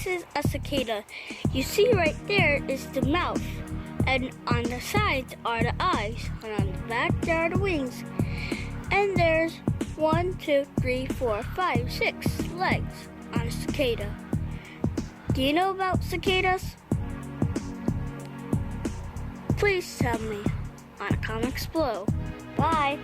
this is a cicada. You see right there is the mouth, and on the sides are the eyes, and on the back there are the wings. And there's 1, 2, 3, 4, 5, 6 legs on a cicada. Do you know about cicadas? Please tell me on the comments below. Bye!